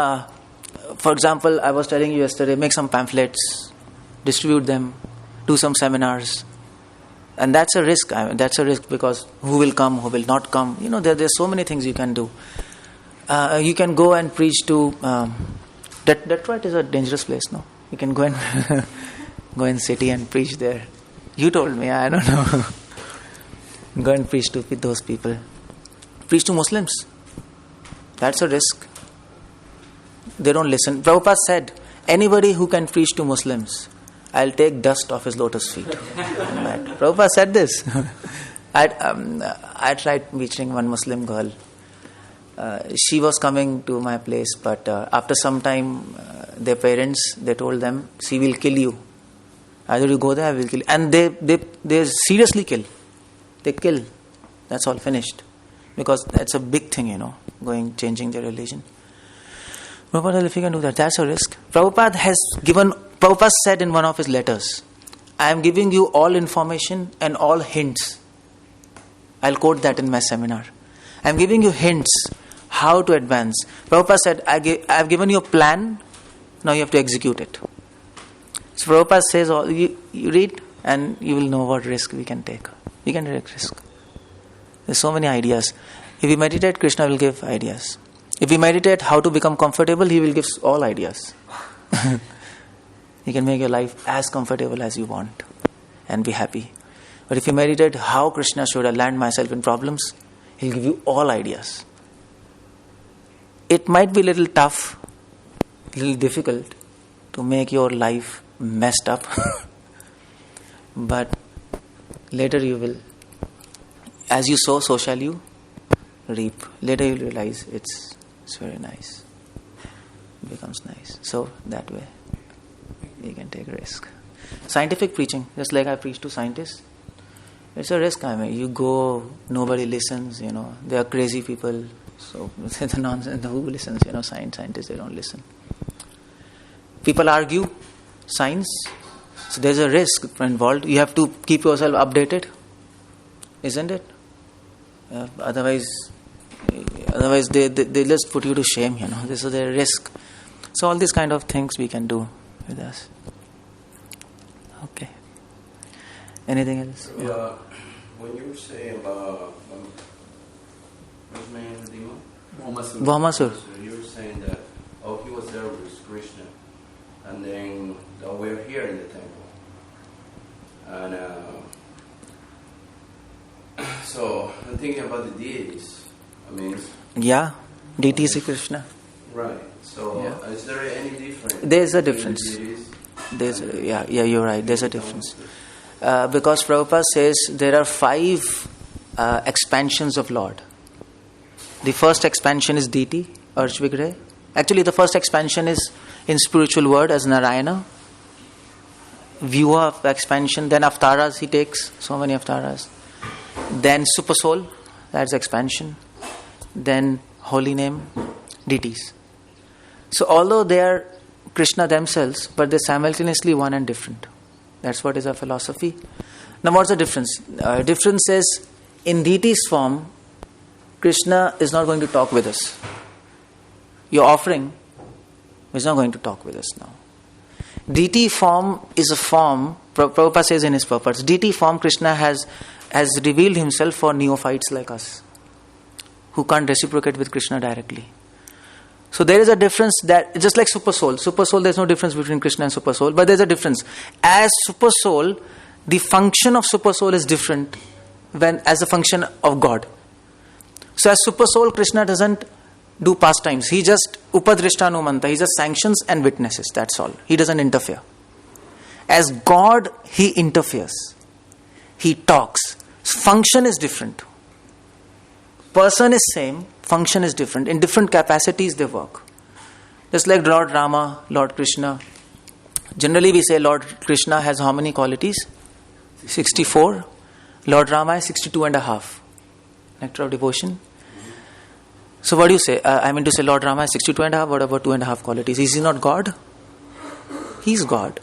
for example, I was telling you yesterday, make some pamphlets, distribute them, do some seminars. And that's a risk. That's a risk because who will come, who will not come. There's so many things you can do. You can go and preach to... Detroit is a dangerous place, no? You can go and go in city and preach there. You told me, I don't know. Go and preach to those people. Preach to Muslims. That's a risk. They don't listen. Prabhupada said, anybody who can preach to Muslims, I'll take dust off his lotus feet. Prabhupada said this. I tried preaching one Muslim girl. She was coming to my place, but after some time, their parents, they told them, she will kill you. Either you go there, I will kill you. And they seriously kill. They kill. That's all, finished. Because that's a big thing, changing their religion. Prabhupada, if you can do that, that's a risk. Prabhupada said in one of his letters, I am giving you all information and all hints. I'll quote that in my seminar. I'm giving you hints how to advance. Prabhupada said, I've given you a plan, now you have to execute it. So Prabhupada says, you read and you will know what risk we can take. We can take risk. There's so many ideas. If we meditate, Krishna will give ideas. If we meditate how to become comfortable, He will give all ideas. He can make your life as comfortable as you want and be happy. But if you meditate how Krishna should I land myself in problems, He'll give you all ideas. It might be a little tough, a little difficult to make your life messed up. But later you will, as you sow, so shall you reap. Later you will realize it's very nice. It becomes nice. So that way you can take a risk. Scientific preaching, just like I preach to scientists, it's a risk. I mean, you go, nobody listens, they are crazy people. So it's a nonsense. Who listens? Scientists, they don't listen. People argue science. So there's a risk involved. You have to keep yourself updated, isn't it? Otherwise they just put you to shame. This is their risk. So all these kind of things we can do with us. Okay. Anything else? When you were saying about what's the name of the demon? Bhaumasur. So you were saying that he was there with Krishna, and then we're here in the temple, and so I'm thinking about the deities. I mean, deity is Krishna. Right. So is there any difference? There's a difference. You're right. There's a difference. Because Prabhupada says there are 5 expansions of Lord. The first expansion is deity, Archvigraha. Actually, the first expansion is in spiritual world as Narayana. View of expansion, then avtaras he takes, so many avtaras. Then super soul, that's expansion. Then holy name, deities. So although they are Krishna themselves, but they're simultaneously one and different. That's what is our philosophy. Now what's the difference? Difference is, in deity's form, Krishna is not going to talk with us. Your offering is not going to talk with us now. Deity form is a form, Prabhupada says in his purports, deity form Krishna has revealed himself for neophytes like us, who can't reciprocate with Krishna directly. So there is a difference, that just like super soul, there's no difference between Krishna and super soul, but there's a difference. As super soul, the function of super soul is different as a function of God. So as super soul, Krishna doesn't do pastimes. He just upadrishtanumanta, he just sanctions and witnesses, that's all. He doesn't interfere. As God, he interferes. He talks. Function is different. Person is same, function is different. In different capacities they work. Just like Lord Rama, Lord Krishna. Generally we say Lord Krishna has how many qualities? 64. Lord Rama is 62 and a half. Nectar of devotion. So what do you say? I mean to say Lord Rama is 62 and a half. What about 2.5 qualities? Is he not God? He is God.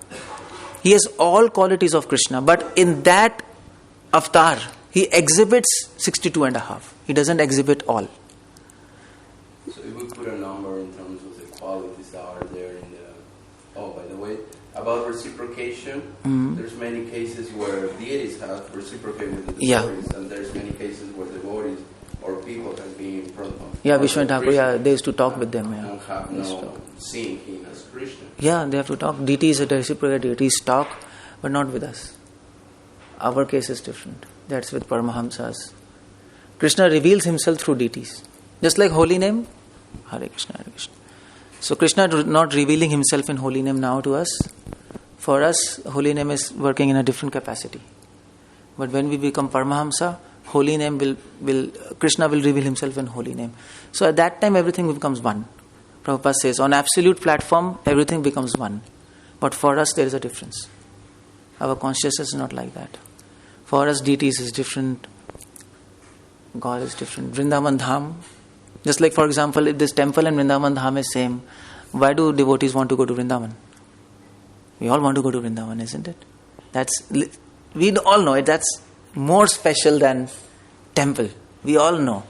He has all qualities of Krishna. But in that avatar, he exhibits 62 and a half. He doesn't exhibit all. So if we put a number in terms of the qualities that are there in the... Oh, by the way, about reciprocation, there's many cases where deities have reciprocated with the devotees, and there's many cases where devotees or people can be in front of... Vishnu Thakur, they used to talk with them. And have no seeing him as Krishna. They have to talk. Deities, reciprocate deities talk, but not with us. Our case is different. That's with Paramahamsas. Krishna reveals himself through deities. Just like holy name, Hare Krishna, Hare Krishna. So Krishna is not revealing himself in holy name now to us. For us, holy name is working in a different capacity. But when we become Paramahamsa, holy name Krishna will reveal himself in holy name. So at that time everything becomes one. Prabhupada says, on absolute platform, everything becomes one. But for us, there is a difference. Our consciousness is not like that. For us, deities is different. God is different. Vrindavan Dham, just like for example, if this temple and Vrindavan Dham is same, why do devotees want to go to Vrindavan? We all want to go to Vrindavan, isn't it? We all know it. That's more special than temple. We all know.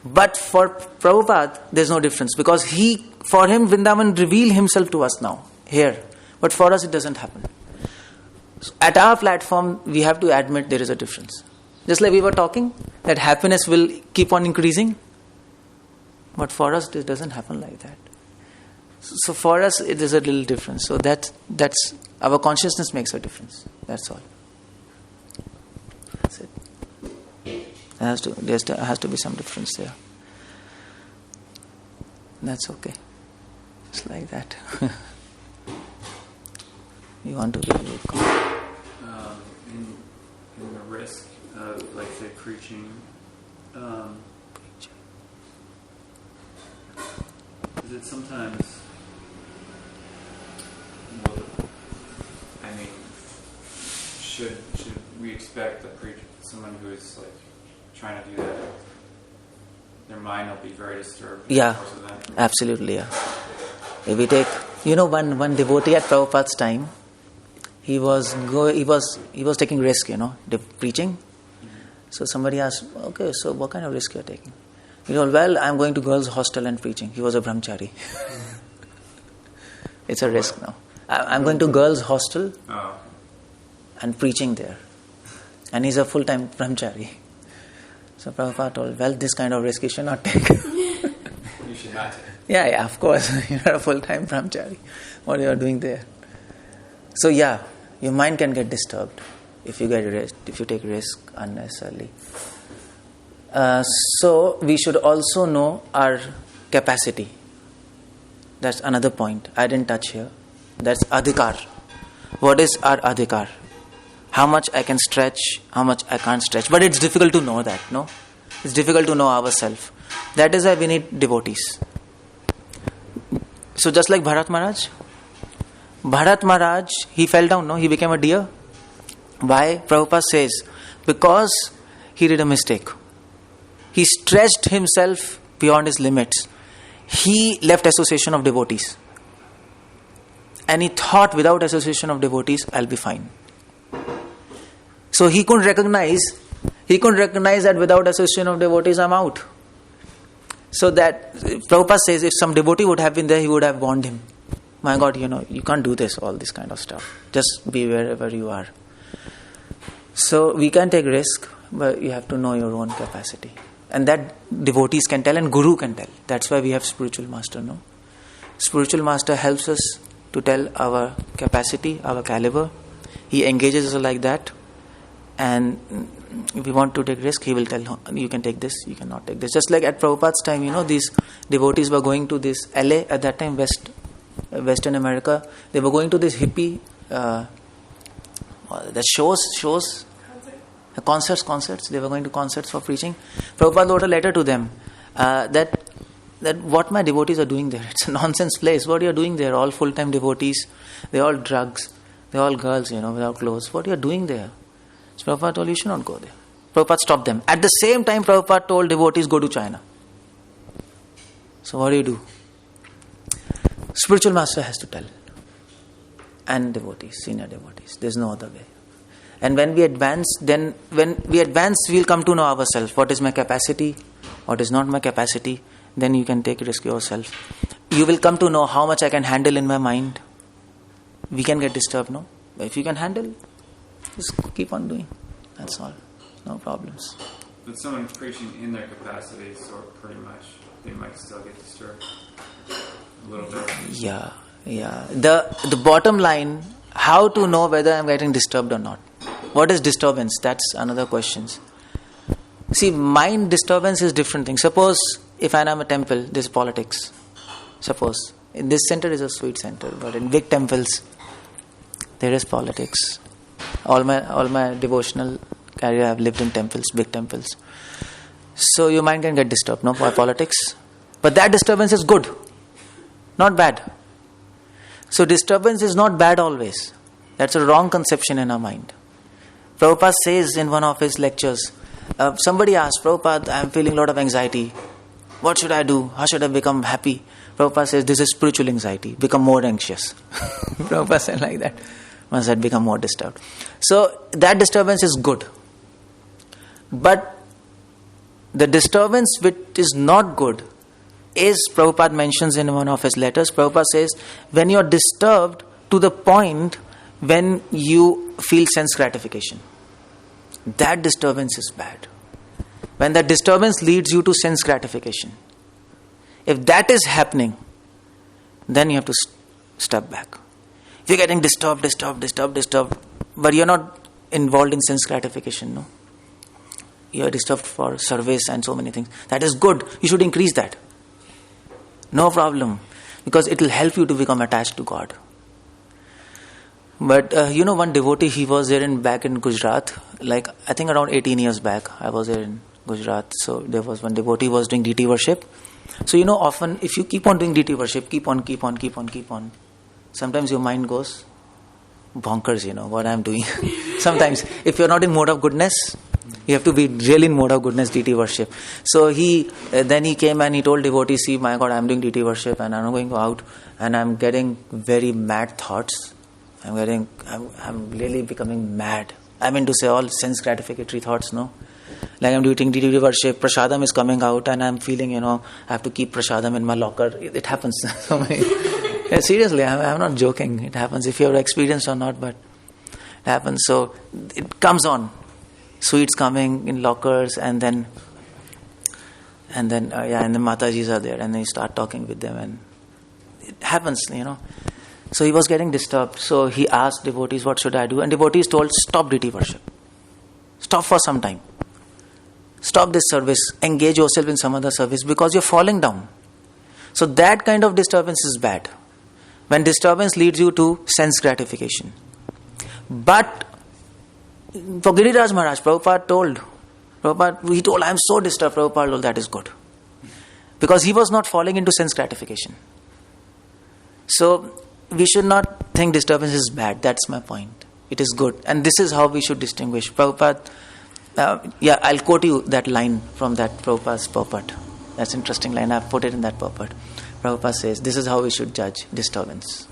But for Prabhupada, there's no difference because for him, Vrindavan revealed himself to us now, here. But for us, it doesn't happen. So at our platform, we have to admit there is a difference. Just like we were talking, that happiness will keep on increasing. But for us, it doesn't happen like that. So for us, it is a little difference. So that's our consciousness makes a difference. That's all. That's it. There has to be some difference there. That's okay. It's like that. You want to be in the risk of, like, say, preaching. Is it sometimes? Should we expect someone who is like trying to do that? Their mind will be very disturbed. Yeah, absolutely. Yeah. If we take, one devotee at Prabhupada's time, he was taking risk, preaching. Mm-hmm. So somebody asked, okay, so what kind of risk you're taking? Well, I'm going to girls' hostel and preaching. He was a brahmachari. It's a risk now. I'm going to girls' hostel and preaching there. And he's a full-time brahmachari. So Prabhupada told, well, this kind of risk you should not take. You should not take. Yeah, of course. You're a full-time brahmachari. What you are doing there? So yeah, your mind can get disturbed if you take risk unnecessarily. So we should also know our capacity. That's another point I didn't touch here. That's adhikar. What is our adhikar? How much I can stretch, how much I can't stretch. But it's difficult to know that, no? It's difficult to know ourselves. That is why we need devotees. So just like Bharat Maharaj, he fell down, no? He became a deer. Why? Prabhupada says, because he did a mistake. He stretched himself beyond his limits. He left association of devotees. And he thought, without association of devotees, I'll be fine. So he couldn't recognize that without association of devotees, I'm out. So that Prabhupada says, if some devotee would have been there, he would have warned him. My God, you can't do this, all this kind of stuff. Just be wherever you are. So we can take risk, but you have to know your own capacity. And that devotees can tell and Guru can tell. That's why we have spiritual master, no? Spiritual master helps us to tell our capacity, our caliber. He engages us like that. And if we want to take risk, he will tell, you can take this, you cannot take this. Just like at Prabhupada's time, these devotees were going to this LA, at that time Western America. They were going to this hippie, the shows, concerts. They were going to concerts for preaching. Prabhupada wrote a letter to them that what my devotees are doing there. It's a nonsense place. What you are doing there? All full-time devotees. They're all drugs. They're all girls, without clothes. What you are doing there? So Prabhupada told you should not go there. Prabhupada stopped them. At the same time, Prabhupada told devotees go to China. So what do? Spiritual master has to tell. And devotees, senior devotees. There's no other way. And when we advance, we'll come to know ourselves. What is my capacity? What is not my capacity? Then you can take risk yourself. You will come to know how much I can handle in my mind. We can get disturbed, no? But if you can handle, just keep on doing. That's all. No problems. But someone preaching in their capacity, so pretty much, they might still get disturbed a little bit. Yeah. The bottom line, how to know whether I'm getting disturbed or not. What is disturbance? That's another question. See, mind disturbance is different thing. Suppose if I am a temple, there's politics. Suppose in this center is a sweet center, but in big temples there is politics. All my devotional career I've lived in temples, big temples. So your mind can get disturbed, no, by politics. But that disturbance is good, not bad. So disturbance is not bad always. That's a wrong conception in our mind. Prabhupada says in one of his lectures, somebody asked, Prabhupada, I'm feeling a lot of anxiety. What should I do? How should I become happy? Prabhupada says, this is spiritual anxiety. Become more anxious. Prabhupada said like that. Once that become more disturbed. So that disturbance is good. But the disturbance which is not good is, Prabhupada mentions in one of his letters, Prabhupada says, when you are disturbed to the point when you feel sense gratification, that disturbance is bad. When that disturbance leads you to sense gratification, if that is happening, then you have to step back. If you're getting disturbed, but you're not involved in sense gratification, no? You're disturbed for service and so many things. That is good. You should increase that. No problem. Because it will help you to become attached to God. But one devotee, he was there back in Gujarat, like I think around 18 years back, I was there in Gujarat. So there was one devotee who was doing deity worship. So often if you keep on doing deity worship, keep on, sometimes your mind goes bonkers, what I'm doing. Sometimes if you're not in mode of goodness, you have to be really in mode of goodness, deity worship. So then he came and he told devotees, see, my God, I'm doing deity worship and I'm going out and I'm getting very mad thoughts. I'm really becoming mad. I mean to say all sense gratificatory thoughts, no? Like I'm doing deity worship, prasadam is coming out and I'm feeling, I have to keep prasadam in my locker. It happens. Yeah, seriously, I'm not joking. It happens. If you're experienced or not, but it happens. So it comes on. Sweets coming in lockers and then the Matajis are there and then you start talking with them and it happens, So he was getting disturbed. So he asked devotees, what should I do? And devotees told, stop deity worship. Stop for some time. Stop this service. Engage yourself in some other service because you're falling down. So that kind of disturbance is bad. When disturbance leads you to sense gratification. But for Giriraj Maharaj, Prabhupada told, I am so disturbed. Prabhupada told, that is good. Because he was not falling into sense gratification. So we should not think disturbance is bad. That's my point. It is good. And this is how we should distinguish. Prabhupada, I'll quote you that line from that Prabhupada's purport. That's an interesting line. I've put it in that purport. Prabhupada says, this is how we should judge disturbance.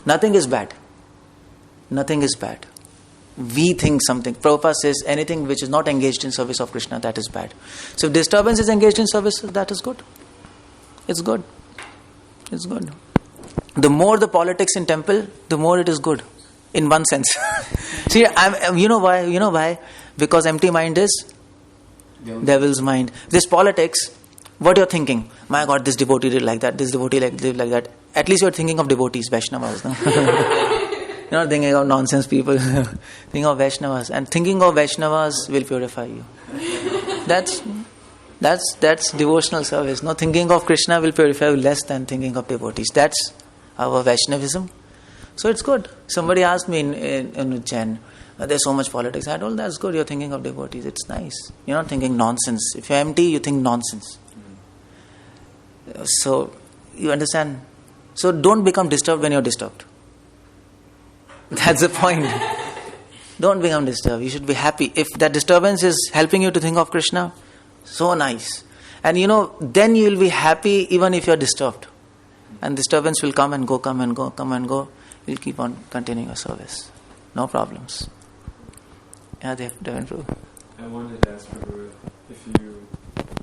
Nothing is bad. Nothing is bad. We think something. Prabhupada says, anything which is not engaged in service of Krishna, that is bad. So if disturbance is engaged in service, that is good. It's good. It's good. The more the politics in temple, the more it is good. In one sense. See, you know why? Because empty mind is devil's mind. This politics, what you're thinking, my God, this devotee did like that, this devotee did like that. At least you're thinking of devotees, Vaishnavas. No? You're not thinking of nonsense people. Think of Vaishnavas. And thinking of Vaishnavas will purify you. That's devotional service. No, thinking of Krishna will purify you less than thinking of devotees. That's our Vaishnavism. So it's good. Somebody asked me in Ujjain, there's so much politics. I told, that's good, you're thinking of devotees. It's nice. You're not thinking nonsense. If you're empty, you think nonsense. So, you understand? So don't become disturbed when you're disturbed. That's the point. Don't become disturbed. You should be happy. If that disturbance is helping you to think of Krishna, so nice. And then you will be happy even if you're disturbed. And disturbance will come and go. You'll keep on continuing your service. No problems. Yeah, they have done proof. I wanted to ask Prabhu if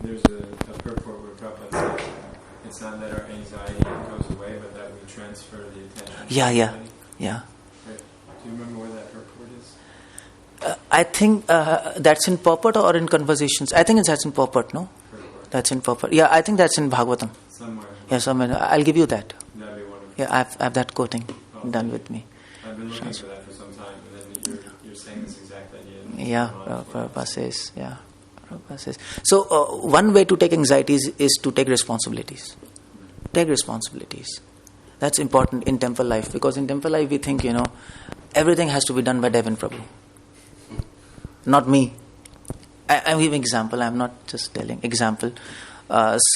there's a purport where Prabhupada said it's not that our anxiety goes away, but that we transfer the attention. Yeah. Right. Do you remember where that purport is? I think that's in purport or in conversations. I think that's in purport, no? Purport. That's in purport. Yeah, I think that's in Bhagavatam. Somewhere. Yeah, somewhere. I'll give you that. That'd be wonderful. Yeah, I have that quoting done with me. I've been looking for that for some time, but then you're saying this exact idea. Yeah, Prabhupada says. So, one way to take anxieties is to take responsibilities. Take responsibilities. That's important in temple life, because in temple life we think, everything has to be done by Devan Prabhu. Not me. I'm giving example, I'm not just telling. Example.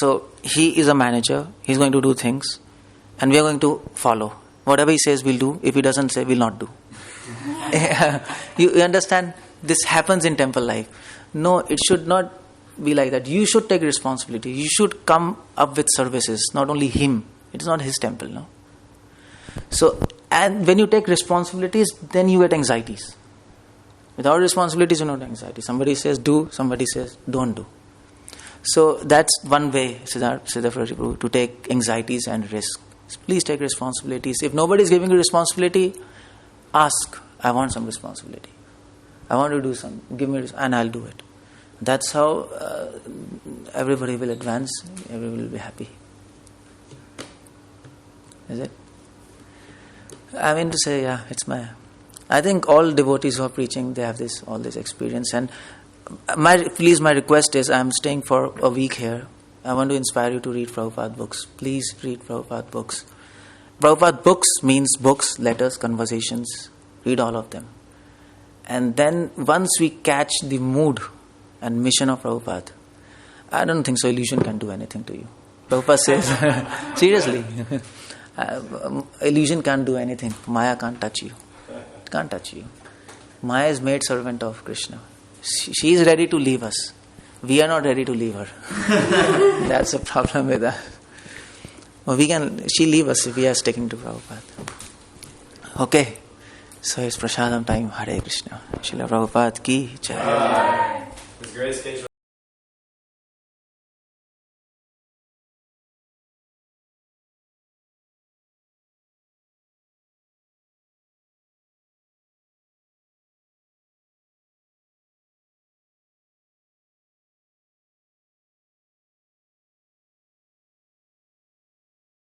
So, he is a manager, he's going to do things, and we are going to follow. Whatever he says, we'll do. If he doesn't say, we'll not do. You understand? This happens in temple life. No, it should not be like that. You should take responsibility. You should come up with services, not only him. It is not his temple, no? So, and when you take responsibilities, then you get anxieties. Without responsibilities, you don't have anxiety. Somebody says do, somebody says don't do. So that's one way, Siddhartha Prabhu, to take anxieties and risk. Please take responsibilities. If nobody is giving you responsibility, ask, I want some responsibility. I want to do some, give me, and I'll do it. That's how everybody will advance, everybody will be happy. Is it? I mean to say, I think all devotees who are preaching, they have all this experience. And my request is, I'm staying for a week here. I want to inspire you to read Prabhupada books. Please read Prabhupada books. Prabhupada books means books, letters, conversations. Read all of them. And then once we catch the mood and mission of Prabhupada, I don't think so illusion can do anything to you. Prabhupada says, seriously, illusion can't do anything. Maya can't touch you. It can't touch you. Maya is made servant of Krishna. She is ready to leave us. We are not ready to leave her. That's the problem with us. She'll leave us if we are sticking to Prabhupada. Okay. So it's Prasadam time. Hare Krishna. Srila Prabhupada ki jai. His Grace Keshav